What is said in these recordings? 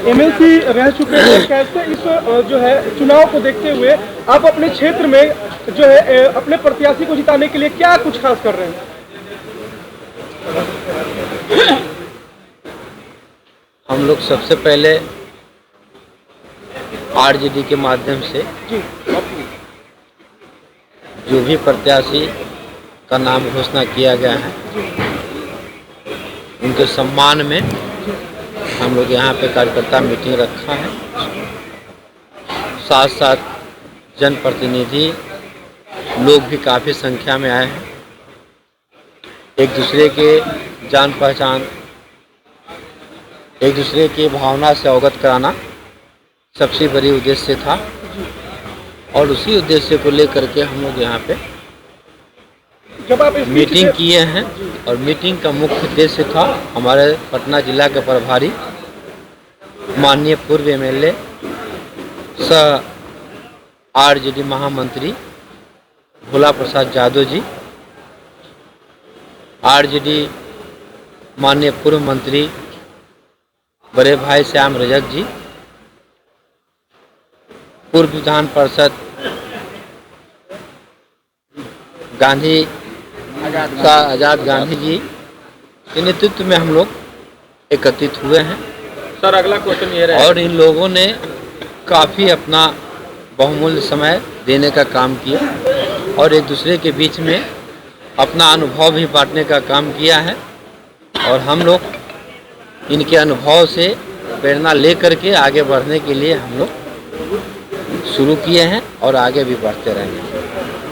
MLC रह चुके हैं, कैसे इस जो है चुनाव को देखते हुए आप अपने क्षेत्र में जो है अपने प्रत्याशी को जिताने के लिए क्या कुछ खास कर रहे हैं? हम लोग सबसे पहले आरजेडी के माध्यम से जो भी प्रत्याशी का नाम घोषणा किया गया है उनके सम्मान में हम लोग यहाँ पे कार्यकर्ता मीटिंग रखा है। साथ साथ जनप्रतिनिधि लोग भी काफ़ी संख्या में आए हैं। एक दूसरे के जान पहचान, एक दूसरे की भावना से अवगत कराना सबसे बड़ी उद्देश्य था और उसी उद्देश्य को लेकर के हम लोग यहाँ पे जब आप मीटिंग किए हैं। और मीटिंग का मुख्य उद्देश्य था हमारे पटना जिला के प्रभारी माननीय पूर्व एमएलए सह आरजेडी महामंत्री भोला प्रसाद यादव जी, आरजेडी माननीय पूर्व मंत्री बड़े भाई श्याम रजक जी, पूर्व विधान परिषद गांधी का आजाद गांधी जी के नेतृत्व में हम लोग एकत्रित हुए हैं। सर अगला क्वेश्चन ये रहा और इन लोगों ने काफ़ी अपना बहुमूल्य समय देने का काम किया और एक दूसरे के बीच में अपना अनुभव भी बांटने का काम किया है। और हम लोग इनके अनुभव से प्रेरणा लेकर के आगे बढ़ने के लिए हम लोग शुरू किए हैं और आगे भी बढ़ते रहेंगे।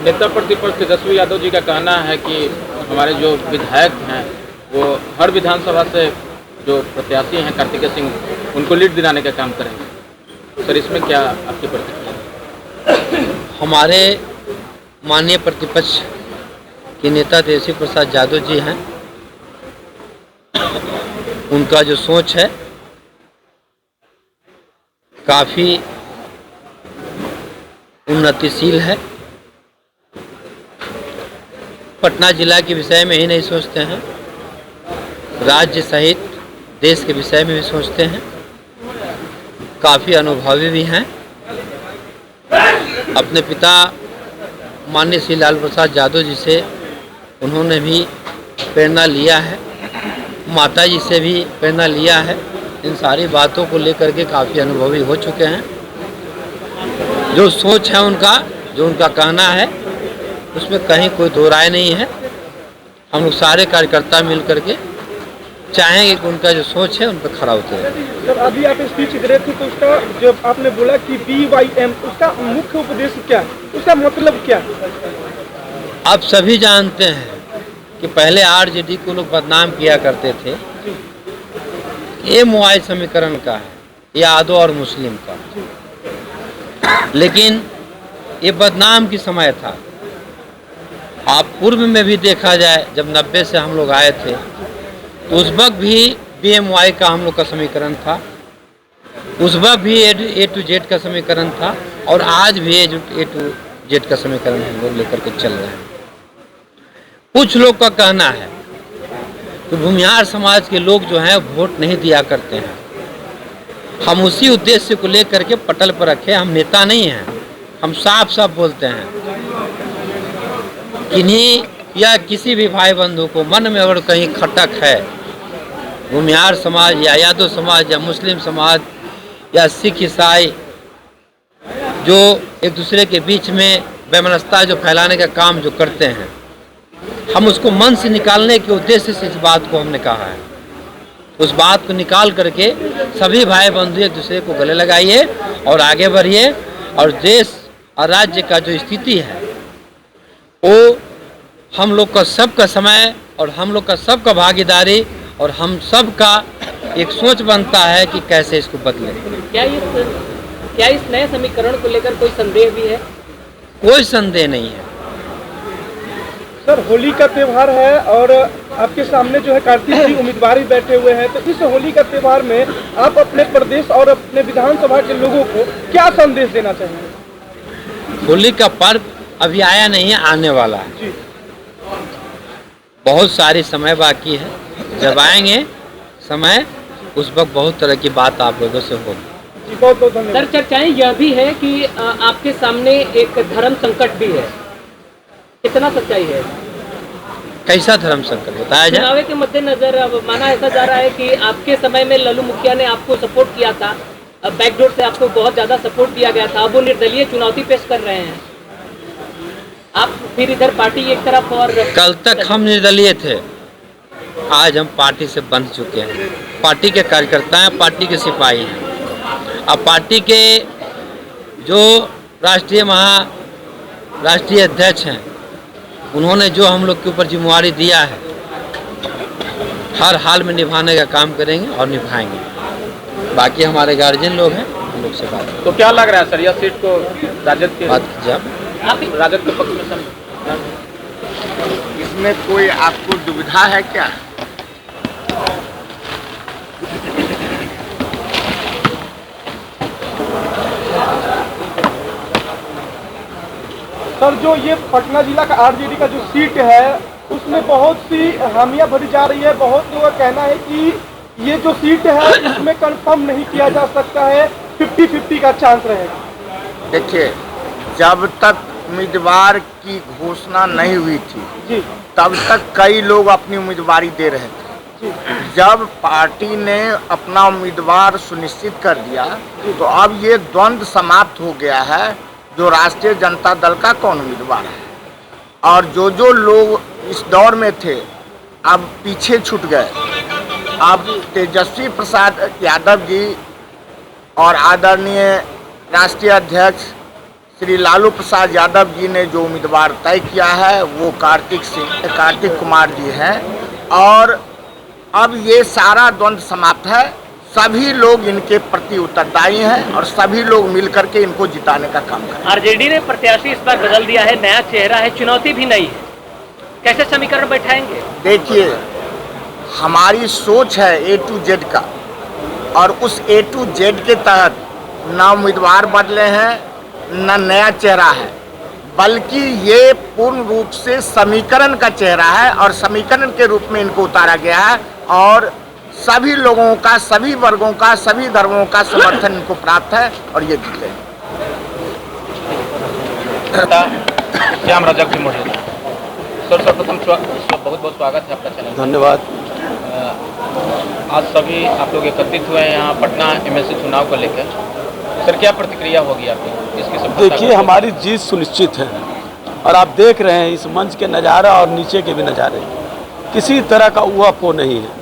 नेता प्रतिपक्ष तेजस्वी यादव जी का कहना है कि हमारे जो विधायक हैं वो हर विधानसभा से जो प्रत्याशी हैं कार्तिकेय सिंह उनको लीड दिलाने का काम करेंगे। सर इसमें क्या आपकी प्रतिक्रिया? हमारे माननीय प्रतिपक्ष के नेता तेजस्वी प्रसाद यादव जी हैं, उनका जो सोच है काफ़ी उन्नतिशील है। पटना जिला के विषय में ही नहीं सोचते हैं, राज्य सहित देश के विषय में भी सोचते हैं। काफ़ी अनुभवी भी हैं। अपने पिता माननीय श्री लाल प्रसाद यादव जी से उन्होंने भी प्रेरणा लिया है, माता जी से भी प्रेरणा लिया है। इन सारी बातों को लेकर के काफ़ी अनुभवी हो चुके हैं। जो सोच है उनका, जो उनका कहना है, उसमें कहीं कोई दो राय नहीं है। हम लोग सारे कार्यकर्ता मिल करके चाहेंगे कि उनका जो सोच है उन पर खरा उतरे। जब अभी आप स्पीच दे रहे थे तो उसका जब आपने बोला कि BYM, उसका मुख्य उद्देश्य क्या है, उसका मतलब क्या है? आप सभी जानते हैं कि पहले आरजेडी को लोग बदनाम किया करते थे। ये MY समीकरण का है, यादव और मुस्लिम का, लेकिन ये बदनाम की समय था। आप पूर्व में भी देखा जाए, जब 90 से हम लोग आए थे तो उस वक्त भी BMY का हम लोग का समीकरण था, उस वक्त भी A to Z का समीकरण था और आज भी A to Z का समीकरण हम लोग लेकर के चल रहे हैं। कुछ लोग का कहना है कि भूमिहार समाज के लोग जो हैं वोट नहीं दिया करते हैं। हम उसी उद्देश्य को लेकर के पटल पर रखे। हम नेता नहीं हैं, हम साफ साफ बोलते हैं। किन्हीं या किसी भी भाई बंधु को मन में अगर कहीं खटक है, भूमिहार समाज या यादव समाज या मुस्लिम समाज या सिख ईसाई जो एक दूसरे के बीच में वैमनस्यता जो फैलाने का काम जो करते हैं, हम उसको मन से निकालने के उद्देश्य से इस बात को हमने कहा है। उस बात को निकाल करके सभी भाई बंधु एक दूसरे को गले लगाइए और आगे बढ़िए। और देश और राज्य का जो स्थिति है वो हम लोग का सबका समय और हम लोग का सबका भागीदारी और हम सब का एक सोच बनता है कि कैसे इसको बदलें। क्या इस नए समीकरण को लेकर कोई संदेह भी है? कोई संदेह नहीं है। सर होली का त्यौहार है और आपके सामने जो है कार्तिक जी उम्मीदवार भी बैठे हुए हैं, तो इस होली का त्यौहार में आप अपने प्रदेश और अपने विधानसभा के लोगों को क्या संदेश देना चाहेंगे? होली का पर्व अभी आया नहीं है, आने वाला है जी। बहुत सारी समय बाकी है। जब आएंगे समय उस वक्त बहुत तरह की बात आप लोगों से होगी। जी बहुत बहुत धन्यवाद। सर, चर्चाएं यह भी है कि आपके सामने एक धर्म संकट भी है, कितना सच्चाई है? कैसा धर्म संकट बताया जाए? चुनाव के मद्देनजर अब माना ऐसा जा रहा है कि आपके समय में लल्लू मुखिया ने आपको सपोर्ट किया था, अब बैकडोर से आपको बहुत ज्यादा सपोर्ट दिया गया था, अब वो निर्दलीय चुनौती पेश कर रहे हैं, आप फिर इधर पार्टी एक तरफ और कल तक हम निर्दलीय थे, आज हम पार्टी से बंध चुके हैं। पार्टी के कार्यकर्ता हैं, पार्टी के सिपाही हैं। अब पार्टी के जो राष्ट्रीय अध्यक्ष हैं, उन्होंने जो हम लोग के ऊपर जिम्मेवारी दिया है, हर हाल में निभाने का काम करेंगे और निभाएंगे। बाकी हमारे गार्जियन लोग हैं, हम लोग से बात। तो क्या लग रहा है सर, यह सीट को राजद के बात कीजिए आप। राजद के पक्ष में समझ, इसमें कोई आपको दुविधा है क्या? सर, जो ये पटना जिला का आरजेडी का जो सीट है, उसमें बहुत सी हामियां भरी जा रही है। बहुत लोगों का कहना है कि ये जो सीट है इसमें कंफर्म नहीं किया जा सकता है, 50-50 का चांस रहेगा। देखिए, जब तक उम्मीदवार की घोषणा नहीं हुई थी जी तब तक कई लोग अपनी उम्मीदवारी दे रहे थे। जब पार्टी ने अपना उम्मीदवार सुनिश्चित कर दिया तो अब ये द्वंद्व समाप्त हो गया है, जो राष्ट्रीय जनता दल का कौन उम्मीदवार है, और जो लोग इस दौर में थे अब पीछे छूट गए। अब तेजस्वी प्रसाद यादव जी और आदरणीय राष्ट्रीय अध्यक्ष श्री लालू प्रसाद यादव जी ने जो उम्मीदवार तय किया है वो कार्तिक कुमार जी हैं, और अब ये सारा द्वंद्व समाप्त है। सभी लोग इनके प्रति उत्तरदायी हैं और सभी लोग मिलकर के इनको जिताने का काम करें। आरजेडी ने प्रत्याशी इस बार बदल दिया है, नया चेहरा है, चुनौती भी नई है, कैसे समीकरण बैठाएंगे? देखिए, हमारी सोच है A to Z का, और उस A to Z के तहत न उम्मीदवार बदले हैं न नया चेहरा है, बल्कि ये पूर्ण रूप से समीकरण का चेहरा है और समीकरण के रूप में इनको उतारा गया है, और सभी लोगों का, सभी वर्गों का, सभी धर्मों का समर्थन इनको प्राप्त है और ये जीते। श्याम रजक जी मौजूद। सर, सर्वप्रथम बहुत बहुत स्वागत है आपका चैनल। धन्यवाद। आज सभी आप लोग एकत्रित हुए हैं यहाँ पटना MLC चुनाव को लेकर। सर, क्या प्रतिक्रिया होगी आपकी इसकी सफलता? देखिए, हमारी जीत सुनिश्चित है और आप देख रहे हैं इस मंच के नज़ारा और नीचे के भी नज़ारे, किसी तरह का ऊहापोह नहीं है।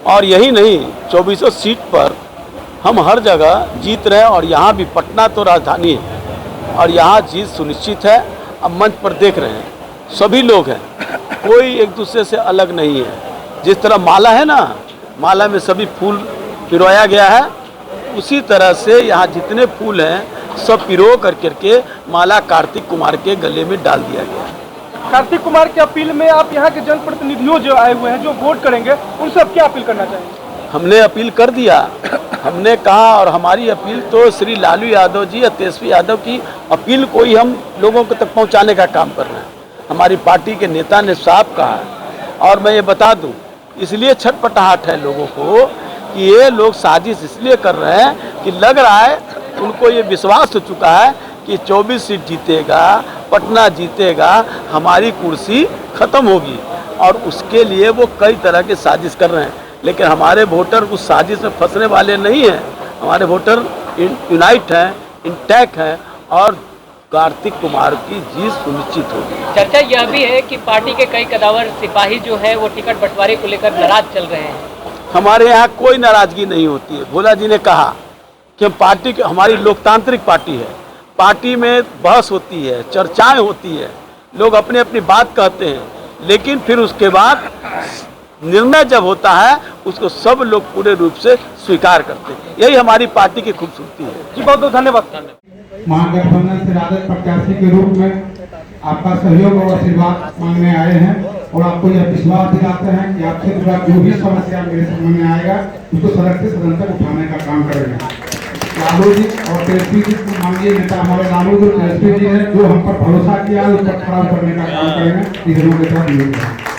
और यही नहीं, 2400 सीट पर हम हर जगह जीत रहे हैं, और यहाँ भी पटना तो राजधानी है और यहाँ जीत सुनिश्चित है। अब मंच पर देख रहे हैं सभी लोग हैं, कोई एक दूसरे से अलग नहीं है। जिस तरह माला है ना, माला में सभी फूल पिरोया गया है, उसी तरह से यहाँ जितने फूल हैं सब पिरो करके माला कार्तिक कुमार के गले में डाल दिया गया है। कार्तिक कुमार की अपील में आप यहाँ के जनप्रतिनिधियों जो आए हुए हैं, जो वोट करेंगे, उनसे आप क्या अपील करना चाहेंगे? हमने अपील कर दिया, हमने कहा, और हमारी अपील तो श्री लालू यादव जी और तेजस्वी यादव की अपील को ही हम लोगों को तक पहुँचाने का काम कर रहे हैं। हमारी पार्टी के नेता ने साफ कहा है, और मैं ये बता दूं, इसलिए छटपटाहट है लोगों को कि ये लोग साजिश इसलिए कर रहे हैं कि लग रहा है उनको ये विश्वास हो चुका है कि 24 सीट जीतेगा, पटना जीतेगा, हमारी कुर्सी खत्म होगी, और उसके लिए वो कई तरह की साजिश कर रहे हैं। लेकिन हमारे वोटर उस साजिश में फंसने वाले नहीं हैं। हमारे वोटर यूनाइट हैं, इंटैक्ट हैं, और कार्तिक कुमार की जीत सुनिश्चित होगी। चर्चा यह भी है कि पार्टी के कई कदावर सिपाही जो है वो टिकट बंटवारे को लेकर नाराज चल रहे हैं। हमारे यहाँ कोई नाराजगी नहीं होती है। भोला जी ने कहा कि पार्टी, हमारी लोकतांत्रिक पार्टी है, पार्टी में बहस होती है, चर्चाएं होती है, लोग अपनी अपनी बात कहते हैं, लेकिन फिर उसके बाद निर्णय जब होता है उसको सब लोग पूरे रूप से स्वीकार करते हैं। यही हमारी पार्टी की खूबसूरती है। जी बहुत बहुत धन्यवाद। महागठबंधन से राजद प्रत्याशी के रूप में आपका सहयोग और आशीर्वाद मांगने आए हैं, और आपको यह विश्वास दिलाते हैं कि आपसे जुड़ा जो भी समस्या मेरे समझ में आएगा उसको सड़क से सदन तक उठाने का काम करेंगे। लालू जी और तेजस्वी जी को मांगिए, नेता हमारे लालू जी और तेजस्वी जी ने जो हम पर भरोसा किया है उस पर खड़ा करने का काम करेंगे। इस लोगों के साथ